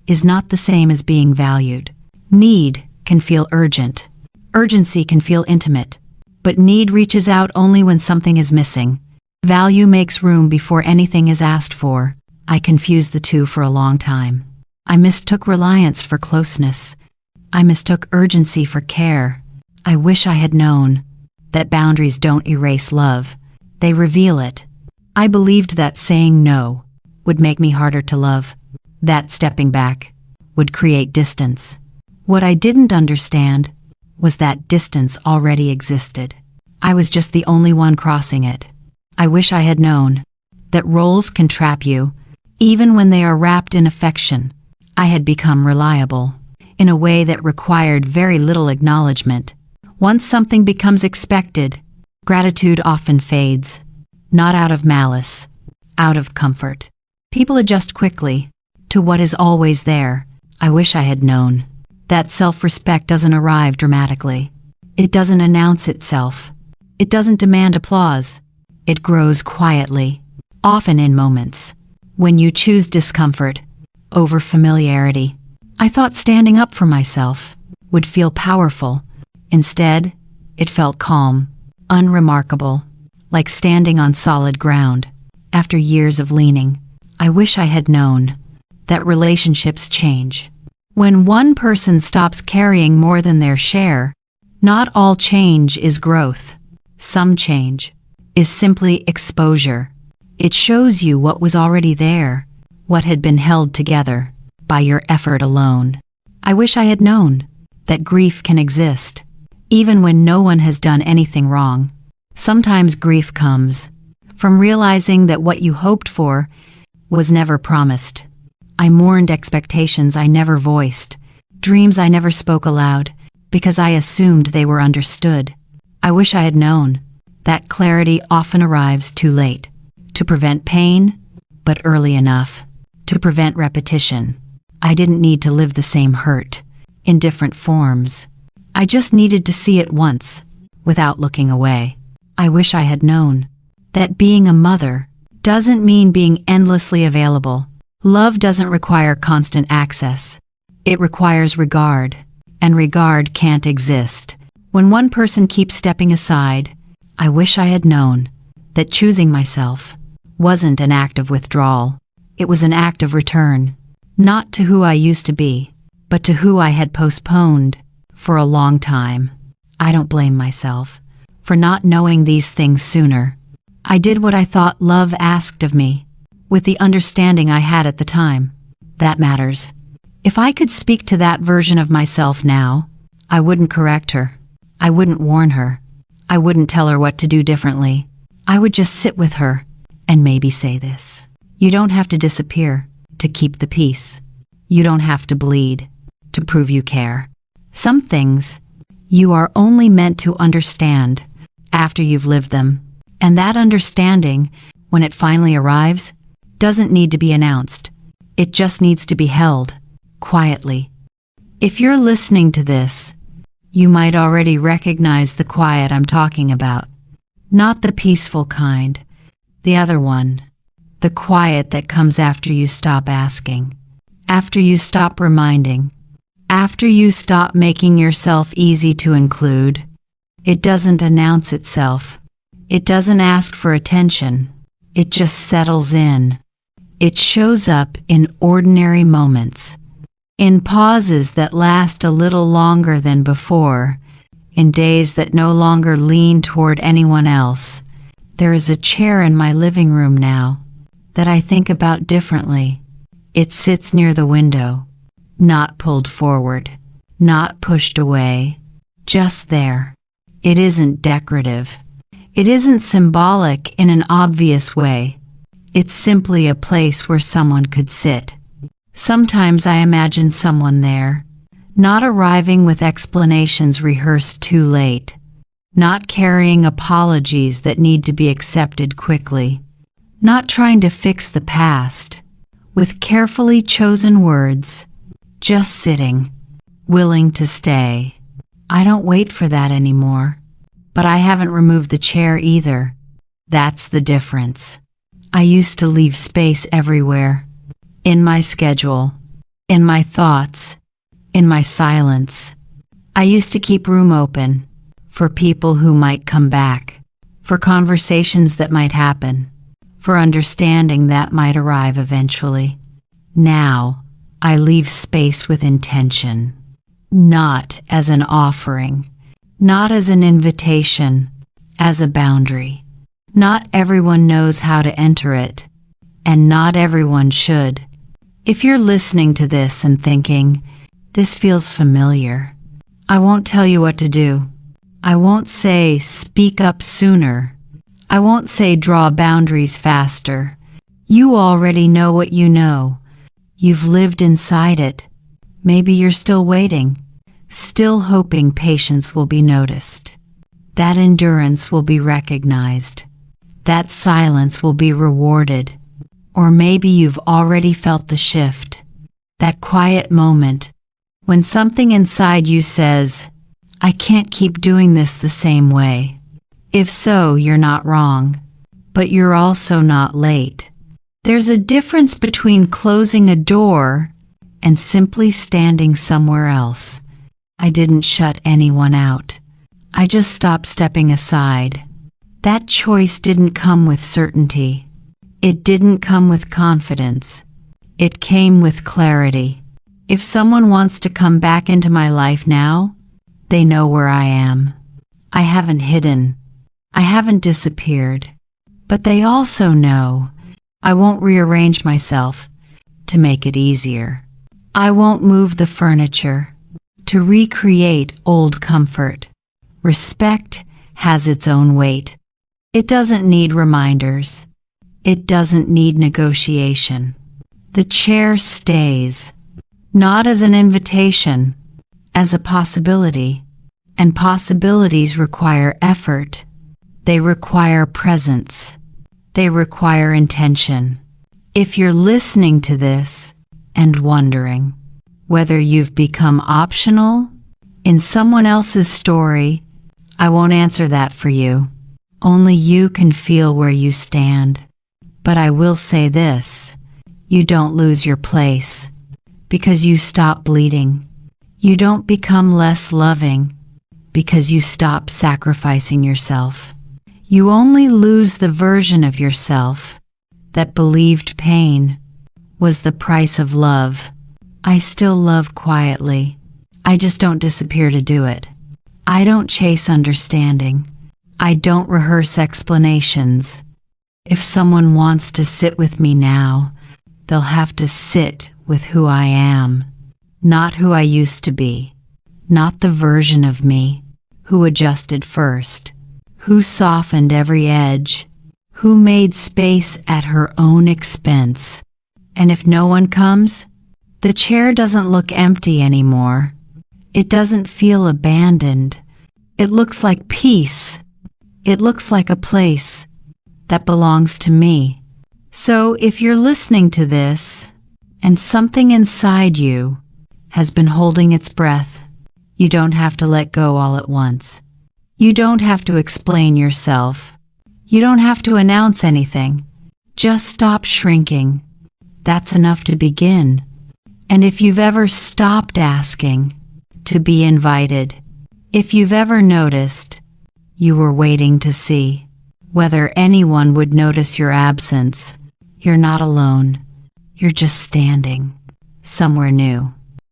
is not the same as being valued. Need can feel urgent. Urgency can feel intimate. But need reaches out only when something is missing. Value makes room before anything is asked for. I confused the two for a long time. I mistook reliance for closeness. I mistook urgency for care. I wish I had known that boundaries don't erase love. They reveal it. I believed that saying no would make me harder to love, that stepping back would create distance. What I didn't understand was that distance already existed. I was just the only one crossing it. I wish I had known that roles can trap you, even when they are wrapped in affection. I had become reliable in a way that required very little acknowledgement. Once something becomes expected, gratitude often fades, not out of malice, out of comfort. People adjust quickly to what is always there. I wish I had known that self-respect doesn't arrive dramatically. It doesn't announce itself. It doesn't demand applause. It grows quietly, often in moments when you choose discomfort over familiarity. I thought standing up for myself would feel powerful. Instead, it felt calm, unremarkable, like standing on solid ground. After years of leaning, I wish I had known that relationships change. When one person stops carrying more than their share, not all change is growth. Some change is simply exposure. It shows you what was already there, what had been held together by your effort alone. I wish I had known that grief can exist, even when no one has done anything wrong. Sometimes grief comes from realizing that what you hoped for was never promised. I mourned expectations I never voiced, dreams I never spoke aloud, because I assumed they were understood. I wish I had known that clarity often arrives too late, to prevent pain, but early enough to prevent repetition. I didn't need to live the same hurt in different forms. I just needed to see it once, without looking away. I wish I had known that being a mother doesn't mean being endlessly available. Love doesn't require constant access. It requires regard, and regard can't exist when one person keeps stepping aside. I wish I had known that choosing myself wasn't an act of withdrawal. It was an act of return, not to who I used to be, but to who I had postponed for a long time. I don't blame myself for not knowing these things sooner. I did what I thought love asked of me, with the understanding I had at the time. That matters. If I could speak to that version of myself now, I wouldn't correct her. I wouldn't warn her. I wouldn't tell her what to do differently. I would just sit with her and maybe say this: you don't have to disappear to keep the peace. You don't have to bleed to prove you care. Some things You are only meant to understand after you've lived them. And that understanding, when it finally arrives, doesn't need to be announced. It just needs to be held, quietly. If you're listening to this, you might already recognize the quiet I'm talking about. Not the peaceful kind, the other one. The quiet that comes after you stop asking, after you stop reminding, after you stop making yourself easy to include. It doesn't announce itself. It doesn't ask for attention. It just settles in. It shows up in ordinary moments, in pauses that last a little longer than before, in days that no longer lean toward anyone else. There is a chair in my living room now that I think about differently. It sits near the window, not pulled forward, not pushed away, just there. It isn't decorative. It isn't symbolic in an obvious way. It's simply a place where someone could sit. Sometimes I imagine someone there, not arriving with explanations rehearsed too late, not carrying apologies that need to be accepted quickly, not trying to fix the past, with carefully chosen words, just sitting, willing to stay. I don't wait for that anymore, but I haven't removed the chair either. That's the difference. I used to leave space everywhere, in my schedule, in my thoughts, in my silence. I used to keep room open for people who might come back, for conversations that might happen, for understanding that might arrive eventually. Now, I leave space with intention, not as an offering, not as an invitation, as a boundary. Not everyone knows how to enter it, and not everyone should. If you're listening to this and thinking, this feels familiar, I won't tell you what to do. I won't say, speak up sooner. I won't say, draw boundaries faster. You already know what you know. You've lived inside it. Maybe you're still waiting, still hoping patience will be noticed, that endurance will be recognized, that silence will be rewarded. Or maybe you've already felt the shift, that quiet moment when something inside you says, I can't keep doing this the same way. If so, you're not wrong, but you're also not late. There's a difference between closing a door and simply standing somewhere else. I didn't shut anyone out. I just stopped stepping aside. That choice didn't come with certainty. It didn't come with confidence. It came with clarity. If someone wants to come back into my life now, they know where I am. I haven't hidden. I haven't disappeared. But they also know I won't rearrange myself to make it easier. I won't move the furniture to recreate old comfort. Respect has its own weight. It doesn't need reminders. It doesn't need negotiation. The chair stays, not as an invitation, as a possibility. And possibilities require effort. They require presence. They require intention. If you're listening to this and wondering whether you've become optional in someone else's story, I won't answer that for you. Only you can feel where you stand. But I will say this, you don't lose your place because you stop bleeding. You don't become less loving because you stop sacrificing yourself. You only lose the version of yourself that believed pain was the price of love. I still love quietly. I just don't disappear to do it. I don't chase understanding. I don't rehearse explanations. If someone wants to sit with me now, they'll have to sit with who I am, not who I used to be, not the version of me who adjusted first, who softened every edge, who made space at her own expense. And if no one comes, the chair doesn't look empty anymore. It doesn't feel abandoned. It looks like peace. It looks like a place that belongs to me. So if you're listening to this and something inside you has been holding its breath, you don't have to let go all at once. You don't have to explain yourself. You don't have to announce anything. Just stop shrinking. That's enough to begin. And if you've ever stopped asking to be invited, if you've ever noticed you were waiting to see whether anyone would notice your absence, you're not alone. You're just standing somewhere new.